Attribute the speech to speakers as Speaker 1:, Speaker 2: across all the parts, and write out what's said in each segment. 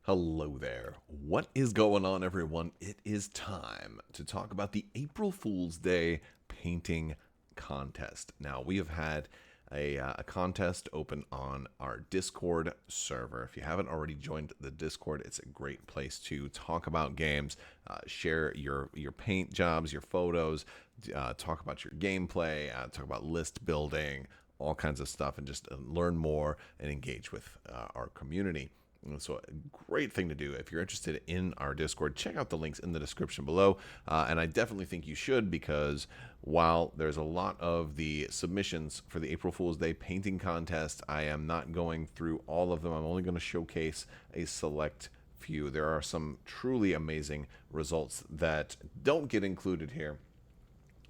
Speaker 1: Hello there. What is going on, everyone? It is time to talk about the April Fool's Day painting contest. Now, we have had a contest open on our Discord server. If you haven't already joined the Discord, it's a great place to talk about games, share your paint jobs, your photos, talk about your gameplay, talk about list building, all kinds of stuff, and just learn more and engage with our community. So a great thing to do if you're interested in our Discord. Check out the links in the description below, and I definitely think you should, because while there's a lot of the submissions for the April Fool's Day painting contest, I am not going through all of them. I'm only going to showcase a select few. There are some truly amazing results that don't get included here.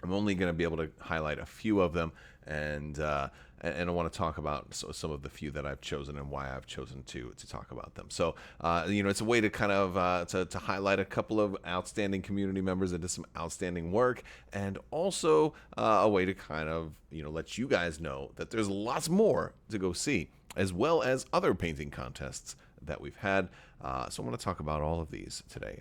Speaker 1: I'm only going to be able to highlight a few of them, and I want to talk about some of the few that I've chosen and why I've chosen to talk about them. So, it's a way to kind of to highlight a couple of outstanding community members that did some outstanding work, and also a way to kind of let you guys know that there's lots more to go see, as well as other painting contests that we've had. So I want to talk about all of these today.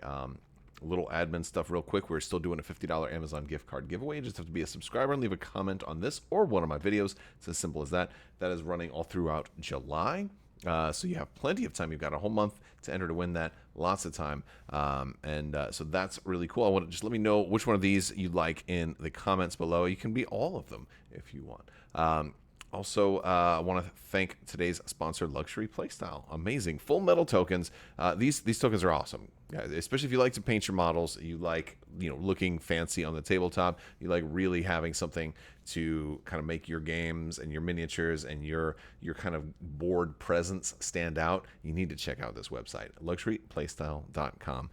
Speaker 1: A little admin stuff real quick. We're still doing a $50 Amazon gift card giveaway. You just have to be a subscriber and leave a comment on this or one of my videos. It's as simple as that. That is running all throughout July. So you have plenty of time. You've got a whole month to enter to win that. Lots of time. So that's really cool. I want to just let me know which one of these you'd like in the comments below. You can be all of them if you want. Also, I want to thank today's sponsor, Luxury Playstyle. Amazing. Full metal tokens. These tokens are awesome, guys, especially if you like to paint your models. You like, looking fancy on the tabletop. You like really having something to kind of make your games and your miniatures and your kind of board presence stand out. You need to check out this website, luxuryplaystyle.com.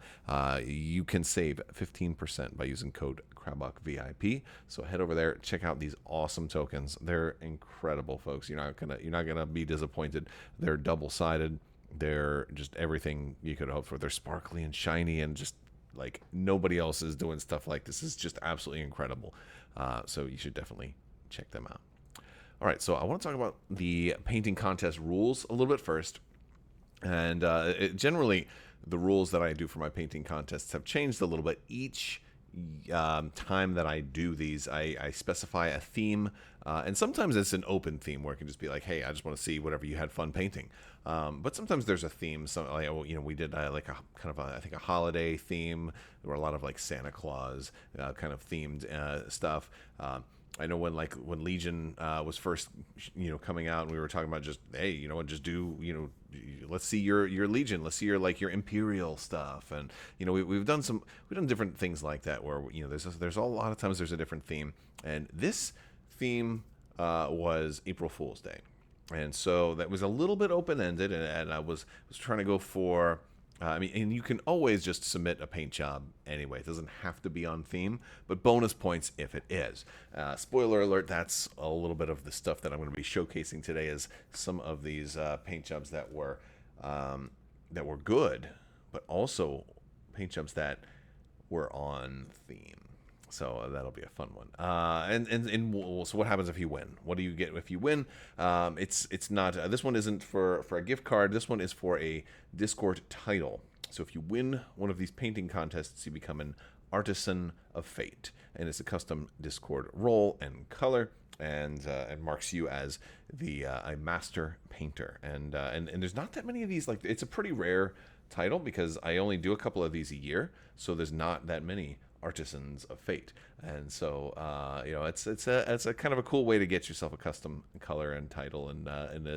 Speaker 1: You can save 15% by using code Crabbok VIP. So head over there, check out these awesome tokens. They're incredible, folks. You're not gonna be disappointed. They're double-sided. They're just everything you could hope for. They're sparkly and shiny, and just like nobody else is doing stuff like this. It's just absolutely incredible. So you should definitely check them out. All right, so I want to talk about the painting contest rules a little bit first. And generally, the rules that I do for my painting contests have changed a little bit. Each time that I do these, I specify a theme, and sometimes it's an open theme where it can just be like, hey, I just want to see whatever you had fun painting. But sometimes there's a theme. So we did like a kind of I think a holiday theme. There were a lot of like Santa Claus kind of themed stuff. I know when Legion was first coming out, and we were talking about just, hey, just do let's see your Legion, let's see your Imperial stuff, and we've done different things like that where there's a lot of times there's a different theme, and this theme was April Fool's Day, and so that was a little bit open ended, and I was trying to go for. And you can always just submit a paint job anyway. It doesn't have to be on theme, but bonus points if it is. Spoiler alert, that's a little bit of the stuff that I'm going to be showcasing today, is some of these paint jobs that were good, but also paint jobs that were on theme. So that'll be a fun one. So what happens if you win? What do you get if you win? It's not. This one isn't for a gift card. This one is for a Discord title. So if you win one of these painting contests, you become an Artisan of Fate, and it's a custom Discord role and color, and marks you as a master painter. And there's not that many of these. Like, it's a pretty rare title because I only do a couple of these a year, so there's not that many Artisans of Fate, and so it's a kind of a cool way to get yourself a custom color and title, and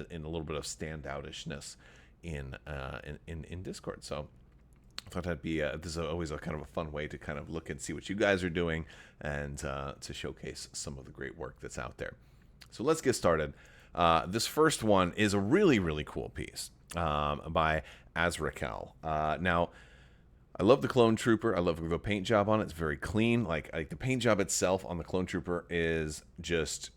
Speaker 1: in a little bit of standoutishness in Discord. So I thought that'd be this is always a kind of a fun way to kind of look and see what you guys are doing, and to showcase some of the great work that's out there. So let's get started. This first one is a really, really cool piece by Raquel. Now, I love the Clone Trooper. I love the paint job on it. It's very clean. Like the paint job itself on the Clone Trooper is just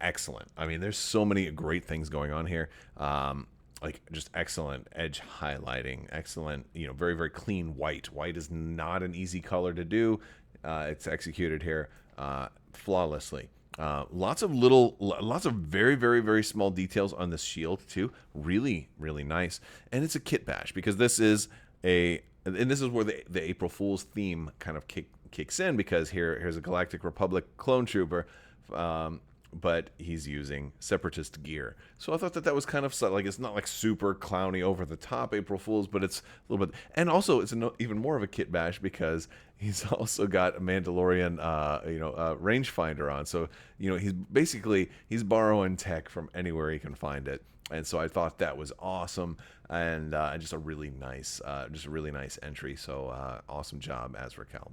Speaker 1: excellent. I mean, there's so many great things going on here. Like just excellent edge highlighting, excellent, very, very clean white. White is not an easy color to do. It's executed here flawlessly. Lots of very, very, very small details on the shield too. Really, really nice. And it's a kit bash because this is and this is where the April Fool's theme kind of kicks in, because here's a Galactic Republic clone trooper, but he's using separatist gear. So I thought that was kind of like, it's not like super clowny over the top April Fool's, but it's a little bit. And also it's even more of a kit bash because he's also got a Mandalorian rangefinder on. So he's borrowing tech from anywhere he can find it. And so I thought that was awesome, and just a really nice entry. So awesome job as Raquel.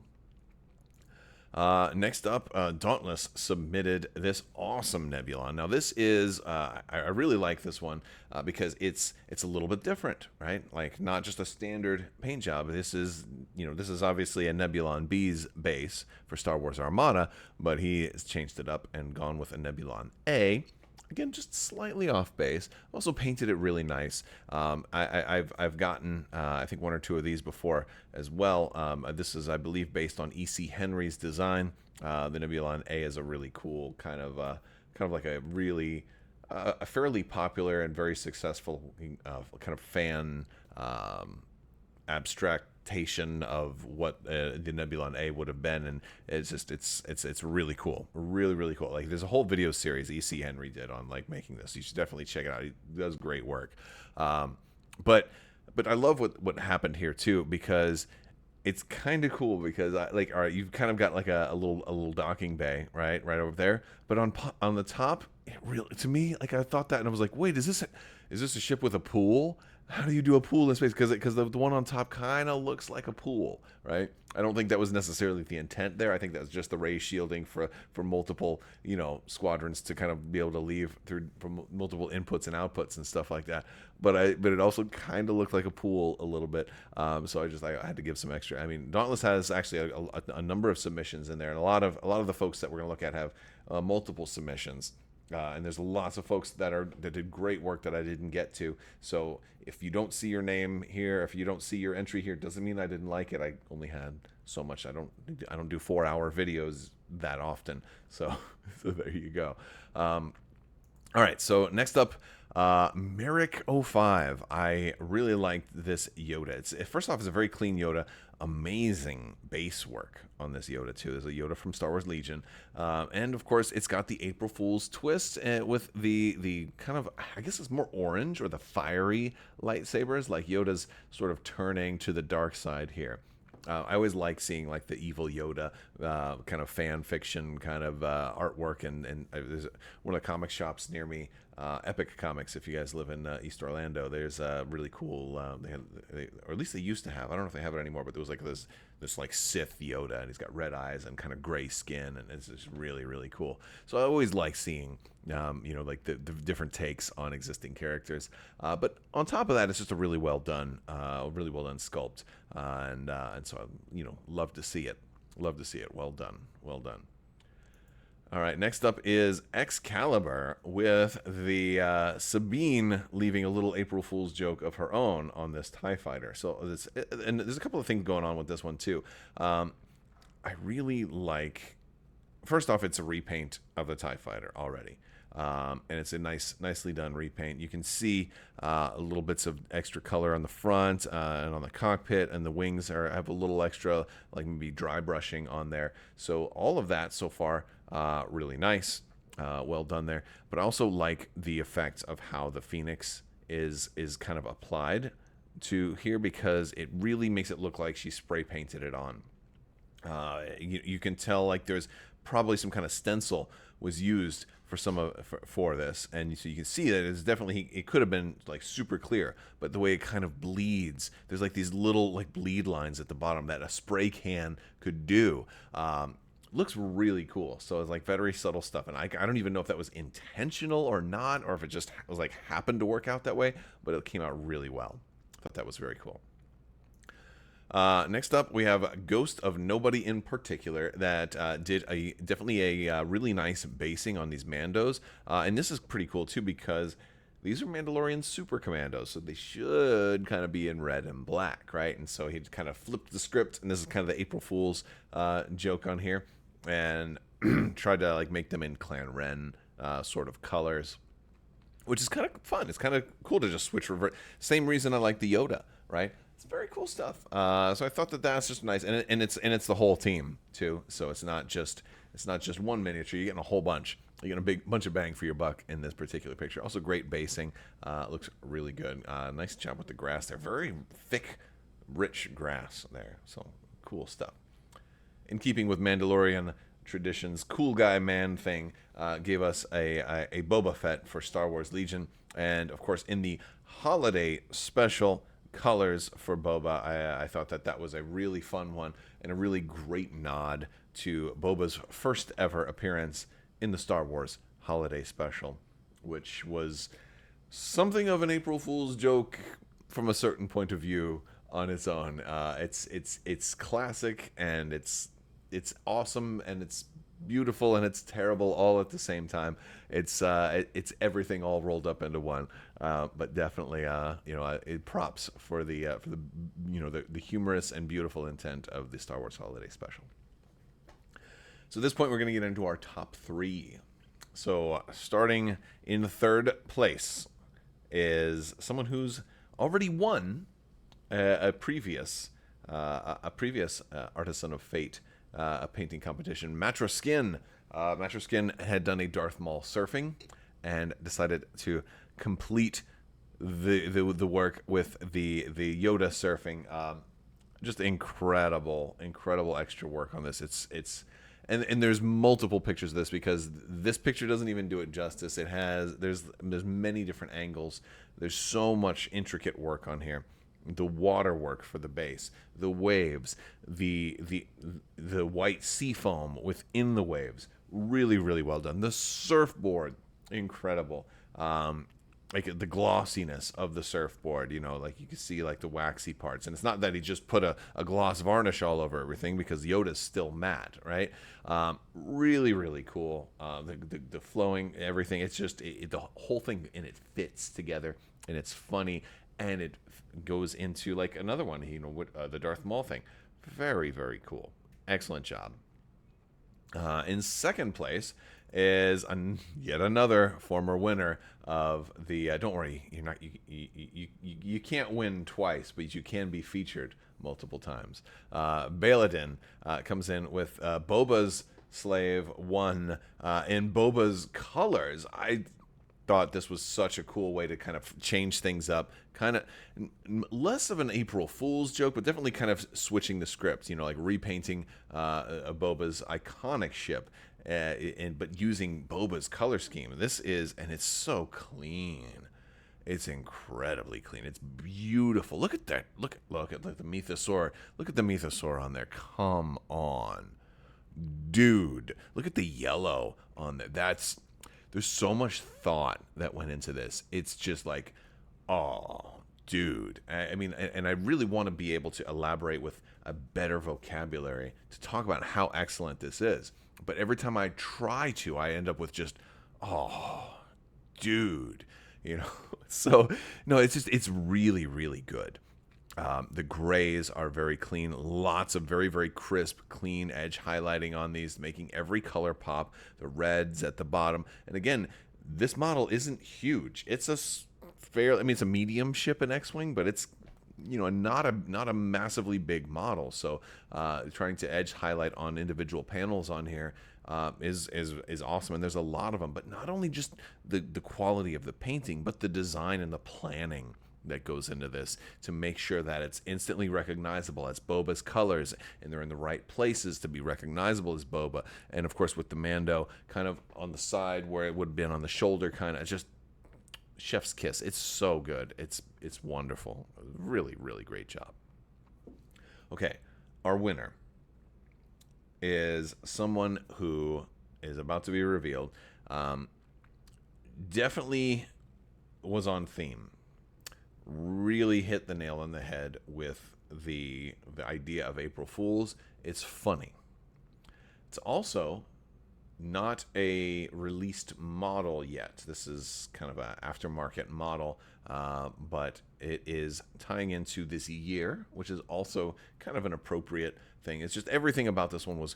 Speaker 1: Next up, Dauntless submitted this awesome Nebula. Now this is, I really like this one because it's a little bit different, right? Like, not just a standard paint job. This is obviously a Nebulon B's base for Star Wars Armada, but he has changed it up and gone with a Nebulon A. Again, just slightly off base. Also painted it really nice. I've gotten I think one or two of these before as well. This is, I believe, based on E.C. Henry's design. The Nebulon A is a really cool kind of like a really a fairly popular and very successful kind of fan abstraction of what the Nebulon A would have been, and it's really cool, really cool. Like, there's a whole video series E.C. Henry did on like making this. You should definitely check it out. He does great work. But I love what happened here too, because it's kind of cool, because all right, you've kind of got like a little docking bay right over there, but on the top, it really, to me, like, I thought that and I was like, wait, is this a ship with a pool? How do you do a pool in space? Because the one on top kind of looks like a pool, right? I don't think that was necessarily the intent there. I think that was just the ray shielding for multiple, squadrons to kind of be able to leave through from multiple inputs and outputs and stuff like that. But it also kind of looked like a pool a little bit. So I had to give some extra. I mean, Dauntless has actually a number of submissions in there, and a lot of the folks that we're going to look at have multiple submissions. And there's lots of folks that did great work that I didn't get to. So if you don't see your name here, if you don't see your entry here, doesn't mean I didn't like it. I only had so much. I don't do 4-hour videos that often. So there you go. All right. So next up, Merrick 05. I really liked this Yoda. First off, it's a very clean Yoda. Amazing base work on this Yoda too. There's a Yoda from Star Wars Legion, and of course it's got the April Fool's twist with the kind of, I guess it's more orange, or the fiery lightsabers, like Yoda's sort of turning to the dark side here. I always like seeing like the evil Yoda kind of fan fiction kind of artwork, and there's one of the comic shops near me, Epic Comics. If you guys live in East Orlando, there's a really cool. Or at least they used to have. I don't know if they have it anymore, but there was like this like Sith Yoda, and he's got red eyes and kind of gray skin, and it's just really cool. So I always like seeing like the different takes on existing characters. But on top of that, it's just a really well done sculpt, and so I love to see it. Love to see it. Well done. All right, next up is Excalibur, with the Sabine leaving a little April Fool's joke of her own on this TIE fighter. So and there's a couple of things going on with this one too. I really like, first off, it's a repaint of the TIE fighter already. And it's a nicely done repaint. You can see little bits of extra color on the front and on the cockpit, and the wings have a little extra, like maybe dry brushing on there. So all of that so far, really nice, well done there. But I also like the effect of how the Phoenix is kind of applied to here, because it really makes it look like she spray painted it on. You can tell like there's probably some kind of stencil was used for this, and so you can see that it's definitely, it could have been like super clear, but the way it kind of bleeds, there's like these little like bleed lines at the bottom that a spray can could do. Looks really cool. So it's like very subtle stuff, and I don't even know if that was intentional or not, or if it just was like happened to work out that way, but it came out really well. I thought that was very cool. Next up, we have Ghost of Nobody in Particular, that did definitely a really nice basing on these Mandos. And this is pretty cool too, because these are Mandalorian Super Commandos, so they should kind of be in red and black, right? And so he kind of flipped the script, and this is kind of the April Fool's joke on here. And tried to like make them in Clan Ren sort of colors, which is kind of fun. It's kind of cool to just switch revert. Same reason I like the Yoda, right? It's very cool stuff. So I thought that that's just nice, and it's the whole team too. So it's not just one miniature. You're getting a whole bunch. You're getting a big bunch of bang for your buck in this particular picture. Also, great basing. Looks really good. Nice job with the grass there. Very thick, rich grass there. So cool stuff. In keeping with Mandalorian traditions, cool guy man thing gave us a Boba Fett for Star Wars Legion, and of course in the holiday special colors for Boba, I thought that was a really fun one and a really great nod to Boba's first ever appearance in the Star Wars holiday special, which was something of an April Fool's joke from a certain point of view on its own. It's classic, and it's awesome, and it's beautiful, and it's terrible all at the same time. It's everything all rolled up into one. But definitely, props for the humorous and beautiful intent of the Star Wars Holiday Special. So at this point, we're going to get into our top three. So starting in third place is someone who's already won a previous Artisan of Fate a painting competition. Mattress Skin. Mattress Skin had done a Darth Maul surfing and decided to complete the work with the Yoda surfing. Just incredible extra work on this. And there's multiple pictures of this, because this picture doesn't even do it justice. There's many different angles. There's so much intricate work on here. The water work for the base, the waves, the white sea foam within the waves, really well done. The surfboard, incredible. Like the glossiness of the surfboard, like you can see like the waxy parts, and it's not that he just put a gloss varnish all over everything, because Yoda's still matte, right? Really cool. The flowing, everything. It's just the whole thing, and it fits together, and it's funny, and it goes into like another one, the Darth Maul thing. Very cool. Excellent job. In second place is yet another former winner of the. Don't worry, you can't win twice, but you can be featured multiple times. Baladin comes in with Boba's Slave 1 in Boba's colors. I thought this was such a cool way to kind of change things up, kind of less of an April Fool's joke, but definitely kind of switching the script, like repainting Boba's iconic ship, but using Boba's color scheme. It's so clean. It's incredibly clean. It's beautiful. Look at that. Look at the Mythosaur. Look at the Mythosaur on there. Come on, dude. Look at the yellow on there. There's so much thought that went into this. It's just like, oh, dude. I mean, and I really want to be able to elaborate with a better vocabulary to talk about how excellent this is. But every time I try to, I end up with just, oh, dude. So, no, it's really good. The grays are very clean. Lots of very crisp, clean edge highlighting on these, making every color pop. The reds at the bottom. And again, this model isn't huge. It's it's a medium ship in X-Wing, but it's, not a massively big model. So trying to edge highlight on individual panels on here is awesome. And there's a lot of them. But not only just the quality of the painting, but the design and the planning that goes into this to make sure that it's instantly recognizable as Boba's colors, and they're in the right places to be recognizable as Boba. And of course with the Mando kind of on the side where it would have been on the shoulder, kind of just chef's kiss. It's so good. It's wonderful. Really great job. Okay, our winner is someone who is about to be revealed. Definitely was on theme. Really hit the nail on the head with the idea of April Fools. It's funny. It's also not a released model yet. This is kind of an aftermarket model, but it is tying into this year, which is also kind of an appropriate thing. It's just everything about this one was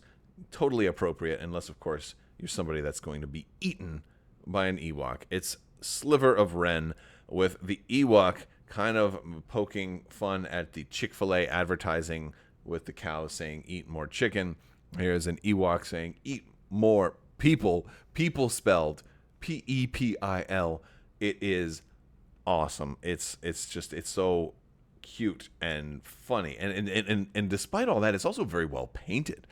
Speaker 1: totally appropriate, unless, of course, you're somebody that's going to be eaten by an Ewok. It's Sliver of Ren, with the Ewok kind of poking fun at the Chick-fil-A advertising with the cow saying, "Eat more chicken." Here's an Ewok saying, "Eat more people." People spelled P-E-P-I-L. It is awesome. It's so cute and funny, and despite all that, it's also very well painted.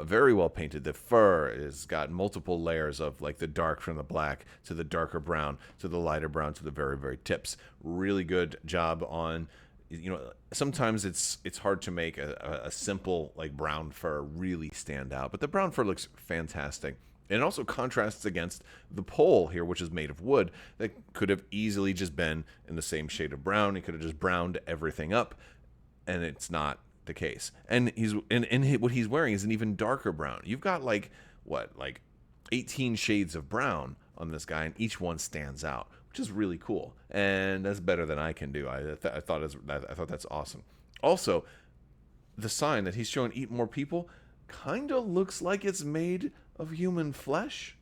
Speaker 1: Very well painted. The fur has got multiple layers of like the dark from the black to the darker brown to the lighter brown to the very, very tips. Really good job on, sometimes it's hard to make a simple like brown fur really stand out, but the brown fur looks fantastic. And it also contrasts against the pole here, which is made of wood, that could have easily just been in the same shade of brown. He could have just browned everything up, and it's not the case. And what he's wearing is an even darker brown. You've got like 18 shades of brown on this guy, and each one stands out, which is really cool. And that's better than I can do. I thought that's awesome. Also, the sign that he's showing, "Eat more people," kind of looks like it's made of human flesh,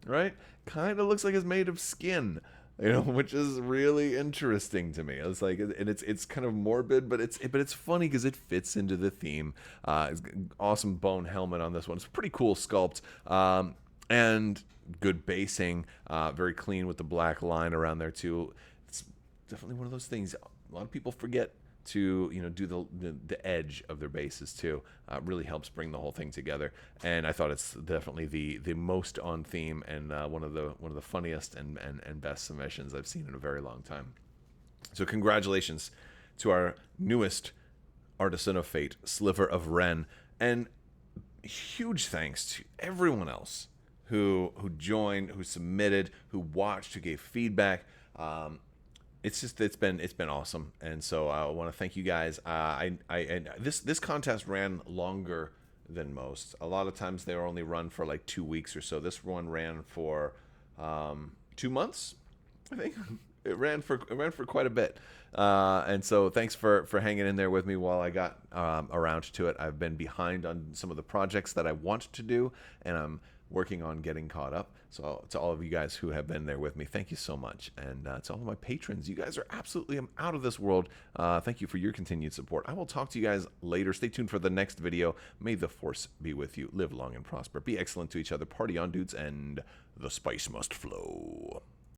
Speaker 1: right? Kind of looks like it's made of skin, which is really interesting to me. It's like, and it's kind of morbid, but it's funny because it fits into the theme. It's awesome bone helmet on this one. It's a pretty cool sculpt, and good basing, very clean with the black line around there too. It's definitely one of those things a lot of people forget to do the edge of their bases too. Really helps bring the whole thing together, and I thought it's definitely the most on theme, and one of the funniest and best submissions I've seen in a very long time. So congratulations to our newest Artisan of Fate, Sliver of Ren, and huge thanks to everyone else who joined, who submitted, who watched, who gave feedback. It's been awesome, and so I want to thank you guys. This contest ran longer than most. A lot of times they were only run for like 2 weeks or so. This one ran for 2 months, I think. It ran for quite a bit, and so thanks for hanging in there with me while I got around to it. I've been behind on some of the projects that I want to do, and I'm working on getting caught up. So to all of you guys who have been there with me, thank you so much. And to all of my patrons, you guys are absolutely out of this world. Thank you for your continued support. I will talk to you guys later. Stay tuned for the next video. May the force be with you. Live long and prosper. Be excellent to each other. Party on, dudes, and the spice must flow.